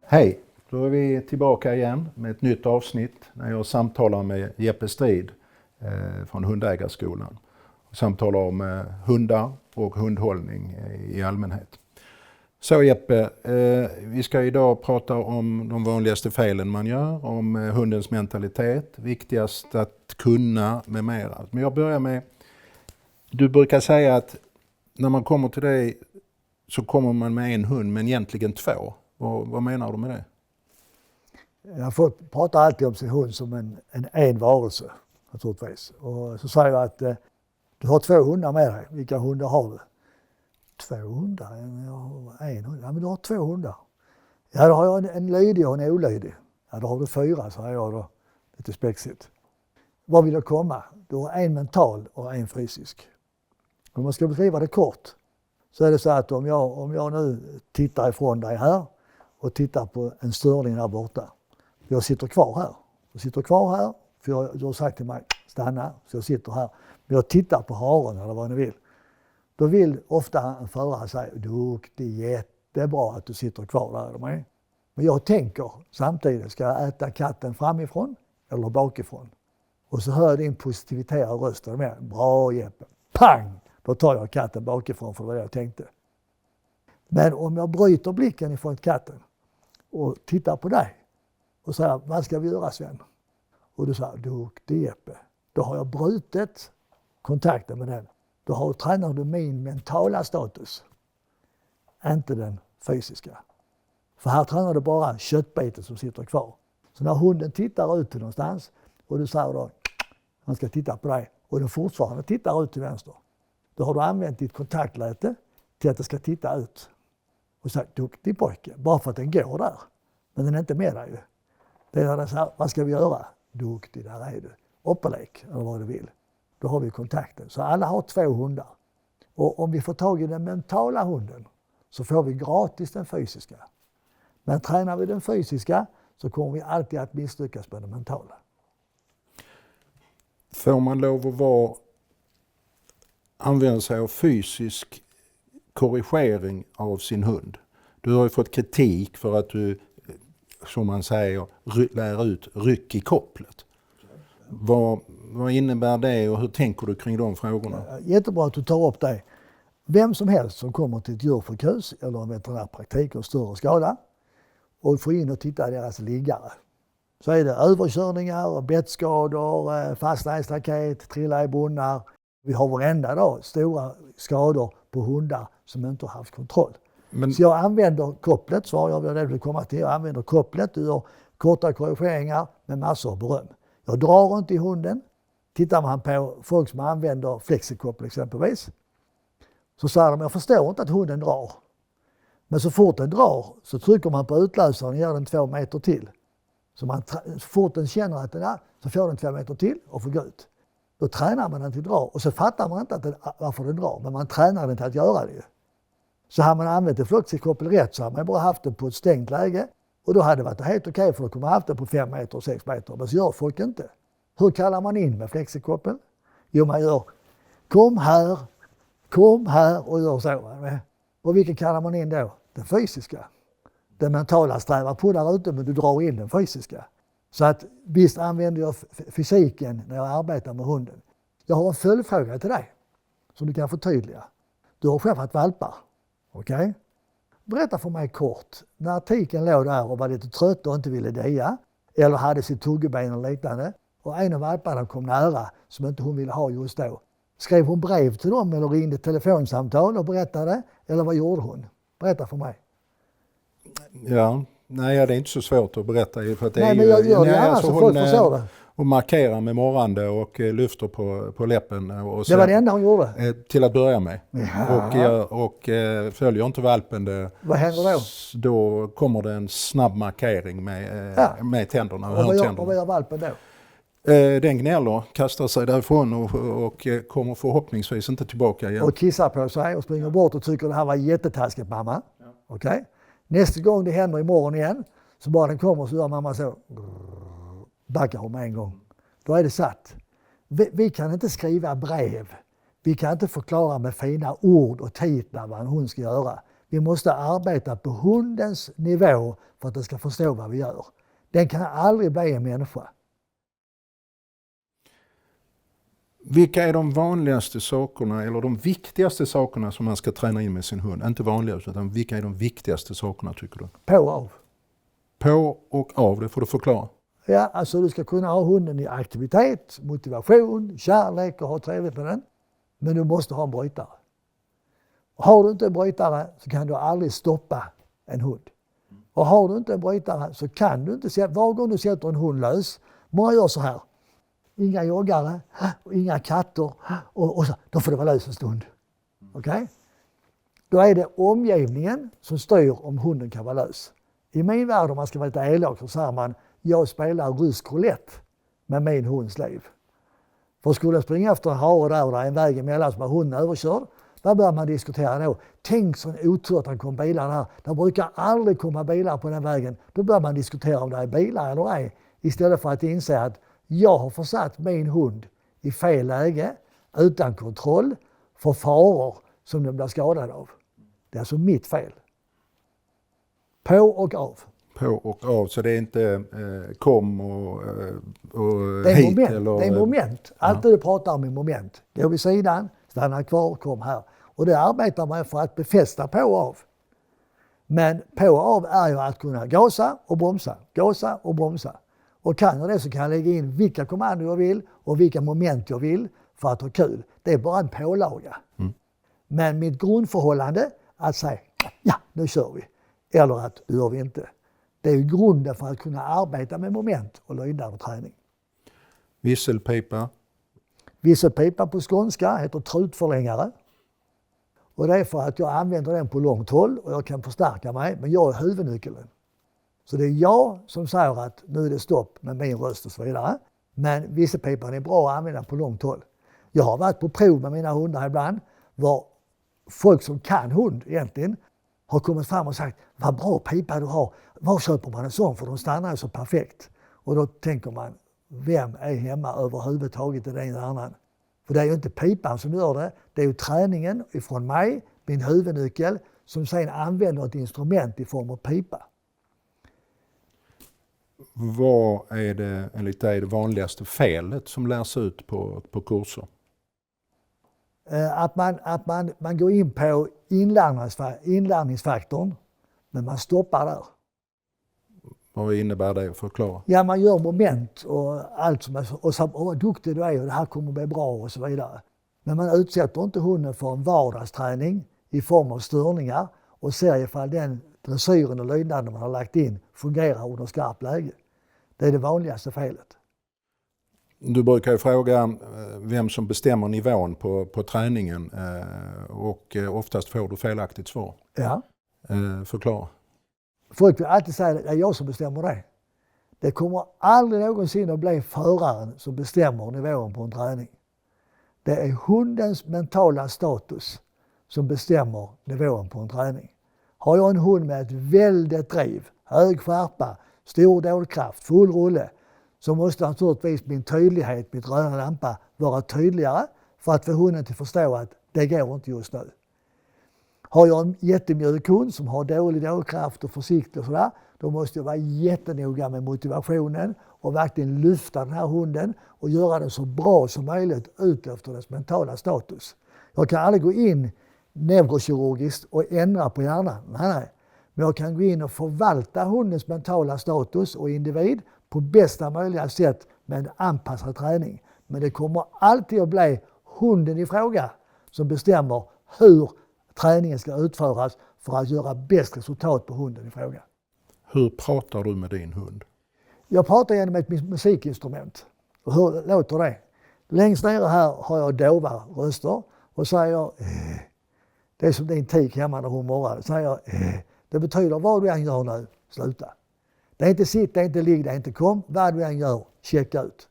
Hej, då är vi tillbaka igen med ett nytt avsnitt när jag samtalar med Jeppe Strid från Hundägarskolan. Jag samtalar om hundar och hundhållning i allmänhet. Så Jeppe, vi ska idag prata om de vanligaste felen man gör, om hundens mentalitet, viktigast att kunna med mera. Men jag börjar med, du brukar säga att när man kommer till dig så kommer man med en hund men egentligen två. Vad menar du med det? Jag pratar alltid om sin hund som en varelse naturligtvis. Och så säger jag att du har 2 hundar med dig. Vilka hundar har du? 2 hundar? Jag har 1 hund. Ja, men du har 2 hundar. Ja, då har jag en lydig och en olydig. Ja, då har du 4, säger jag då. Lite spexigt. Vad vill jag komma? Du har en mental och en fysisk. Om man ska beskriva det kort så är det så att om jag nu tittar ifrån dig här och tittar på en störning där borta. Jag sitter kvar här. Jag sitter kvar här för du har sagt till mig stanna, så jag sitter här. Men jag tittar på haren eller vad ni vill. Då vill ofta en förare säga duktig, jättebra att du sitter kvar där. Men jag tänker samtidigt, ska jag äta katten framifrån eller bakifrån? Och så hör jag din positivitär och rösten med. Bra Jeppe. Pang! Då tar jag katten bakifrån för vad jag tänkte. Men om jag bryter blicken ifrån katten och tittar på dig och säger, vad ska vi göra Sven? Och du säger, duktig Jeppe. Då har jag brutit kontakten med den. Då tränar du min mentala status. Inte den fysiska. För här tränar du bara köttbiten som sitter kvar. Så när hunden tittar ut till någonstans och du säger då, han ska titta på dig och den fortfarande tittar ut till vänster. Då har du använt ditt kontaktläte till att det ska titta ut. Och sagt, duktig pojke, bara för att den går där. Men den är inte med dig ju. Det är när den säger, vad ska vi göra? Duktig, där är du. Uppelek, eller vad du vill. Då har vi kontakten. Så alla har 2 hundar. Och om vi får tag i den mentala hunden så får vi gratis den fysiska. Men tränar vi den fysiska så kommer vi alltid att misslyckas med den mentala. Får man lov att använda sig av fysisk korrigering av sin hund? Du har ju fått kritik för att du, som man säger, lär ut ryck i kopplet. Vad innebär det och hur tänker du kring de frågorna? Jättebra att du tar upp det. Vem som helst som kommer till ett djursjukhus eller en veterinärpraktik och större skada och får in och titta i deras liggare. Så är det överkörningar, bettskador, fastna i staket, trilla i brunnar. Vi har varenda dag stora skador på hundar som inte har haft kontroll. Så jag använder kopplet, så jag det vill komma till. Jag använder kopplet, du gör korta korrigeringar med massor av beröm. Jag drar inte i hunden. Tittar man på folk som använder flexikoppel exempelvis, så säger de, jag förstår inte att hunden drar. Men så fort den drar så trycker man på utlösaren och gör den 2 meter till. Så fort den känner att den är, så får den 2 meter till och får gå ut. Då tränar man den till att dra och så fattar man inte varför den drar, men man tränar den till att göra det. Så har man använt ett flexikoppel rätt så har man bara haft det på ett stängt läge och då hade det varit helt okej för då kommer man haft det på 5 meter och 6 meter, men så gör folk inte. Hur kallar man in med flexikoppel? Jo, man gör kom här och gör så. Och vilken kallar man in då? Den fysiska. Den mentala strävar på där ute men du drar in den fysiska. Så att visst använder jag fysiken när jag arbetar med hunden. Jag har en följdfråga till dig som du kan förtydliga. Du har själv haft valpar. Okej? Berätta för mig kort. När tiken låg där och var lite trött och inte ville dia eller hade sitt tuggeben och liknande och en av valparna kom nära som inte hon ville ha just då. Skrev hon brev till dem eller ringde telefonsamtal och berättade? Eller vad gjorde hon? Berätta för mig. Ja, nej, det är inte så svårt att berätta. För att det nej, men jag gör det gärna så folk förstår det. Hon markerar med morrande och lyfter på läppen. Och det var det enda hon gjorde? Till att börja med. Ja. Och följer inte valpen vad händer då? Då kommer det en snabb markering med tänderna. Och vad gör valpen då? Den gnäller, kastar sig därifrån och kommer förhoppningsvis inte tillbaka igen. Och kissar på sig och springer bort och tycker det här var jättetaskigt mamma. Ja. Okay? Nästa gång det händer imorgon igen så bara den kommer så gör mamma så. Backar hon med en gång. Då är det satt. Vi kan inte skriva brev. Vi kan inte förklara med fina ord och titlar vad en hund ska göra. Vi måste arbeta på hundens nivå för att den ska förstå vad vi gör. Den kan aldrig bli en människa. Vilka är de vanligaste sakerna eller de viktigaste sakerna som man ska träna in med sin hund? Inte vanligaste, utan vilka är de viktigaste sakerna tycker du? På och av. På och av, det får du förklara. Ja, alltså du ska kunna ha hunden i aktivitet, motivation, kärlek och ha trevligt med den. Men du måste ha en brytare. Har du inte en brytare så kan du aldrig stoppa en hund. Och har du inte en brytare så kan du inte, var gång du sätter en hund lös, många gör så här. Inga joggare, inga katter och så, då får det vara lös en stund. Okej? Då är det omgivningen som styr om hunden kan vara lös. I min värld, om man ska vara lite elak, så säger man jag spelar rysk roulette med min hunds liv. För skulle jag springa efter en hare där och det är en väg emellan som är hunden överkörd, där börjar man diskutera då. Tänk sån otur att det kom bilar där. Det brukar aldrig komma bilar på den vägen. Då börjar man diskutera om det är bilar eller ej. Istället för att inse att jag har försatt min hund i fel läge, utan kontroll, för faror som den blir skadad av. Det är alltså mitt fel. På och av. På och av, så det är inte kom och det är hit moment. eller... Det är moment. Allt det du pratar om är moment. Gå vid sidan, stanna kvar, kom här. Och det arbetar man för att befästa på och av. Men på och av är ju att kunna gasa och bromsa. Gasa och bromsa. Och kan jag det så kan jag lägga in vilka kommandon jag vill och vilka moment jag vill för att ha kul. Det är bara en pålaga. Men mitt grundförhållande att säga ja, nu kör vi. Eller att det gör vi inte. Det är ju grunden för att kunna arbeta med moment och lydnad och träning. Visselpipa? Visselpipa på skånska heter trutförlängare. Och det är för att jag använder den på långt håll och jag kan förstärka mig, men jag är huvudnyckeln. Så det är jag som säger att nu är det stopp med min röst och så vidare. Men visselpipan är bra att använda på långt håll. Jag har varit på prov med mina hundar ibland, var folk som kan hund egentligen har kommit fram och sagt vad bra pipa du har, var köper man en sån för de stannar ju så perfekt. Och då tänker man, vem är hemma överhuvudtaget i den hjärnan? För det är ju inte pipan som gör det, det är ju träningen ifrån mig, min huvudnyckel, som sen använder ett instrument i form av pipa. Vad är det enligt dig det vanligaste felet som lärs ut på kurser? Att man går in på inlärningsfaktorn, men man stoppar där. Vad innebär det? Förklara. Ja, man gör moment och allt som är, och så, vad duktig du är och det här kommer bli bra och så vidare. Men man utsätter inte hunden för en vardagsträning i form av störningar och ser ifall den dressyren och lydnaden man har lagt in fungerar under skarpt läge. Det är det vanligaste felet. Du brukar ju fråga vem som bestämmer nivån på träningen och oftast får du felaktigt svar. Ja. Förklara. Folk vill alltid säga att det är jag som bestämmer det. Det kommer aldrig någonsin att bli föraren som bestämmer nivån på en träning. Det är hundens mentala status som bestämmer nivån på en träning. Har jag en hund med ett väldigt driv, hög skärpa, stor dådkraft, full rulle, så måste naturligtvis min tydlighet, mitt röda lampa, vara tydligare för att få hunden att förstå att det går inte just nu. Har jag en jättemjuk hund som har dålig dådkraft och försiktig och sådär, då måste jag vara jättenoga med motivationen och verkligen lyfta den här hunden och göra den så bra som möjligt ut efter dess mentala status. Jag kan aldrig gå in neurokirurgiskt och ändra på hjärnan. Nej. Men jag kan gå in och förvalta hundens mentala status och individ på bästa möjliga sätt med en anpassad träning. Men det kommer alltid att bli hunden i fråga som bestämmer hur träningen ska utföras för att göra bäst resultat på hunden i fråga. Hur pratar du med din hund? Jag pratar genom ett musikinstrument. Och hur låter det? Längst nere här har jag dova röster och säger det är som din tik hemma när hon morrar. Säger det betyder vad du än gör nu, sluta. Det är inte sitt, det är inte ligg, det är inte kom. Vad du än gör, checka ut.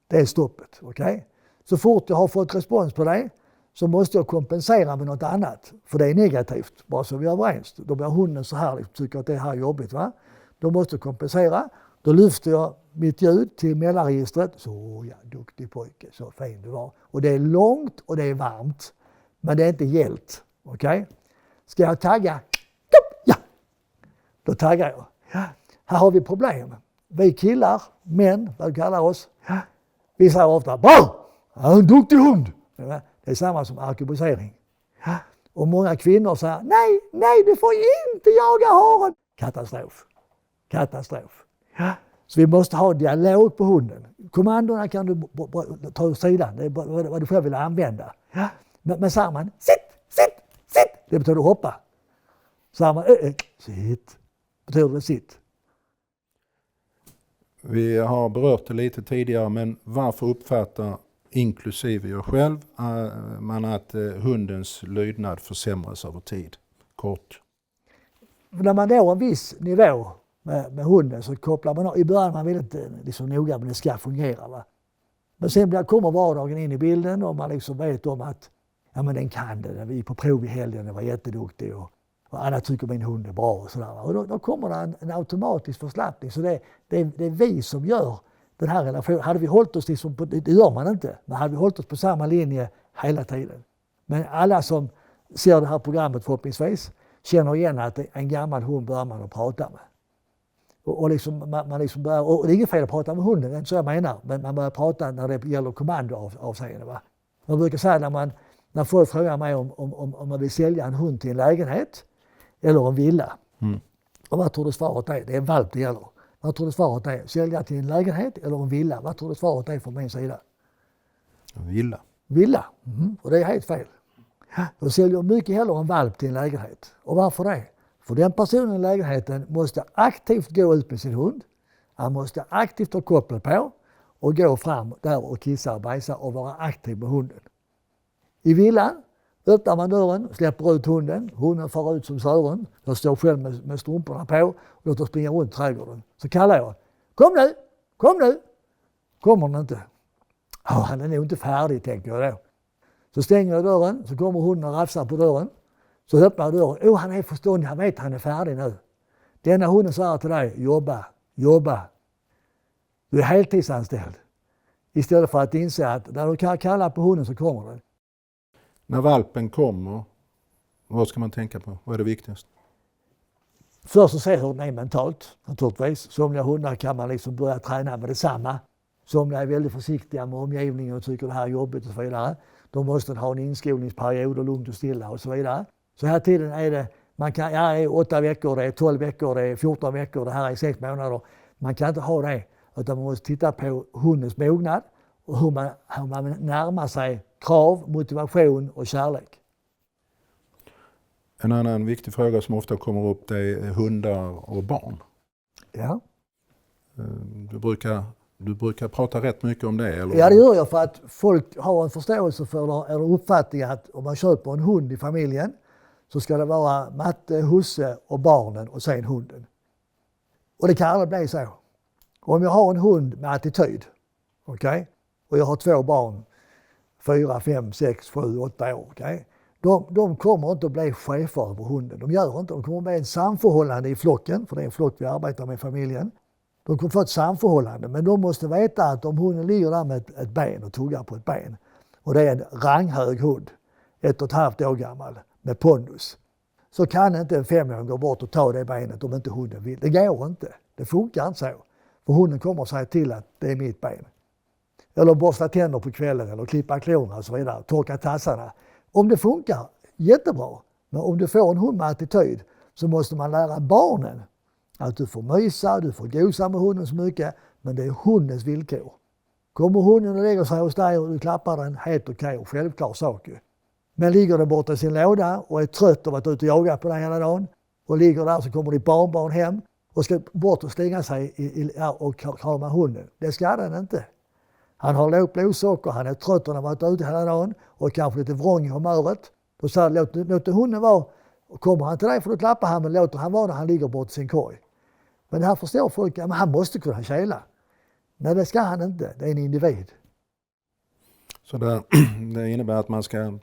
Det är stoppet, okej? Så fort jag har fått respons på det så måste jag kompensera med något annat. För det är negativt, bara så vi är överens. Då blir hunden så här, tycker att det här är jobbigt. Va? Då måste jag kompensera. Då lyfter jag mitt ljud till mellanregistret. Så ja, duktig pojke, så fin du var. Och det är långt och det är varmt. Men det är inte gällt, okej? Ska jag tagga? Ja! Då taggar jag. Ja. Här har vi problem. Vi killar, män, vad vi kallar oss, vi säger ofta bra! Han är en duktig hund. Det är samma som arkebusering. Och många kvinnor säger nej, du får inte jaga haren. Katastrof. Så vi måste ha dialog på hunden. Kommandona kan du ta ur sidan, det är vad du själv vill använda. Men säger man sitt, det betyder hoppa. Säger man sitt, betyder det sitt. Vi har berört det lite tidigare, men varför uppfattar inklusive jag själv man att hundens lydnad försämras över tid? Kort. När man når en viss nivå med hunden så kopplar man i början man vill inte liksom noga men det ska fungera. Va? Men sen kommer vardagen in i bilden och man liksom vet om att ja, men den kan det. Vi är på prov i helgen, den var jätteduktig och alla tycker min hund är bra och sådär. Och då kommer det en automatisk förslappning. Så det är vi som gör den här relationen. Hade vi hållit oss liksom på, det gör man inte, men hade vi hållit oss på samma linje hela tiden. Men alla som ser det här programmet förhoppningsvis känner igen att en gammal hund börjar man att prata med. Och liksom, man liksom börjar, och det är inget fel att prata med hunden, det är inte så jag menar, men man börjar prata när det gäller kommandoavseende. Va? Man brukar säga när folk frågar mig om man vill sälja en hund till en lägenhet eller en villa. Och vad tror du svaret är? Det är en valp det gäller. Vad tror du svaret är? Sälja till en lägenhet eller en villa? Vad tror du svaret är från min sida? Villa. Villa. Och det är helt fel. De säljer mycket hellre en valp till en lägenhet. Och varför det? För den personen i lägenheten måste aktivt gå ut med sin hund. Han måste aktivt ha kopplet på och gå fram där och kissa och bajsa och vara aktiv med hunden. I villan öppnar man dörren, släpper ut hunden. Hunden far ut som Sören. Jag står själv med strumporna på och låter springa runt trädgården. Så kallar jag. Kom nu! Kommer den inte. Han är nog inte färdig, tänker jag då. Så stänger jag dörren, så kommer hunden och rafsar på dörren. Så öppnar jag dörren. Han är förståndig, han vet att han är färdig nu. Denna hunden säger till dig, jobba. Du är heltidsanställd. Istället för att inse att när du kan kalla på hunden så kommer den. När valpen kommer, vad ska man tänka på? Vad är det viktigaste? Först så se hur den är mentalt, naturligtvis. Somliga hundar kan man liksom börja träna med detsamma. Somliga är väldigt försiktiga med omgivningen och tycker det här är jobbigt och så vidare. De måste ha en inskolningsperiod och lugnt och stilla och så vidare. Så här tiden är det, det är 8 veckor, det är 12 veckor, det är 14 veckor, det här är 6 månader. Man kan inte ha det, utan man måste titta på hundens mognad och hur man närmar sig krav, motivation och kärlek. En annan viktig fråga som ofta kommer upp det är hundar och barn. Ja. Du brukar prata rätt mycket om det, eller? Ja, det gör jag för att folk har en förståelse för eller uppfattning att om man köper en hund i familjen så ska det vara Matte, Husse och barnen och sen hunden. Och det kan aldrig bli så. Om jag har en hund med attityd, okej? Och jag har 2 barn, 4, 5, 6, 7, 8 år, okej? De kommer inte att bli chefer över hunden. De gör inte. De kommer att bli en samförhållande i flocken, för det är en flock vi arbetar med i familjen. De kommer få ett samförhållande, men de måste veta att om hunden ligger där med ett ben och tuggar på ett ben, och det är en ranghög hund, 1,5 år gammal, med pondus, så kan inte en 5-åring gå bort och ta det benet om inte hunden vill. Det går inte. Det funkar inte så. För hunden kommer att säga till att det är mitt ben. Eller borsta tänder på kvällen eller klippa klorna och så vidare. Torka tassarna. Om det funkar, jättebra. Men om du får en hund med attityd så måste man lära barnen att du får mysa, du får gosa med hunden så mycket. Men det är hundens villkor. Kommer hunden och lägger sig hos dig och du klappar den, helt okej och självklar sak. Men ligger den borta i sin låda och är trött av att vara ute och jaga på dig hela dagen och ligger där så kommer ditt barnbarn hem och ska bort och slänga sig och krama hunden. Det ska den inte. Han har lågt blodsocker, han är trött och han har varit ute hela dagen och kanske lite vrång i humöret. Då säger låt hunden vara. Och kommer han till dig för att klappa han, men låter han vara när han ligger bort i sin korg. Men det här förstår folk, men han måste kunna kela. Nej, det ska han inte. Det är en individ. Så det innebär att man ska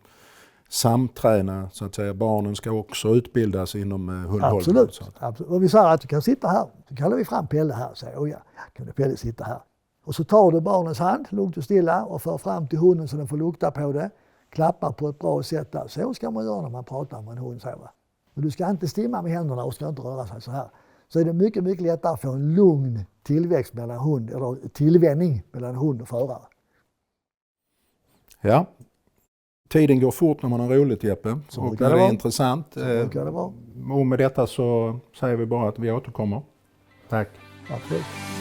samträna, så att säga. Barnen ska också utbildas inom hundhållning. Absolut. Absolut. Och vi säger att du kan sitta här. Så kallar vi fram Pelle här och säger, ja, kan du Pelle sitta här. Och så tar du barnens hand, lugnt och stilla, och för fram till hunden så den får lukta på det. Klappar på ett bra sätt där. Så ska man göra när man pratar med en hund. Så, va? och du ska inte stimma med händerna och ska inte röra sig så här, så är det mycket, mycket lättare att få en lugn tillväxt mellan hund, eller tillvänjning mellan hund och förare. Ja, tiden går fort när man har roligt, Jeppe, och det är intressant. Det vara. Och med detta så säger vi bara att vi återkommer. Tack. Absolut.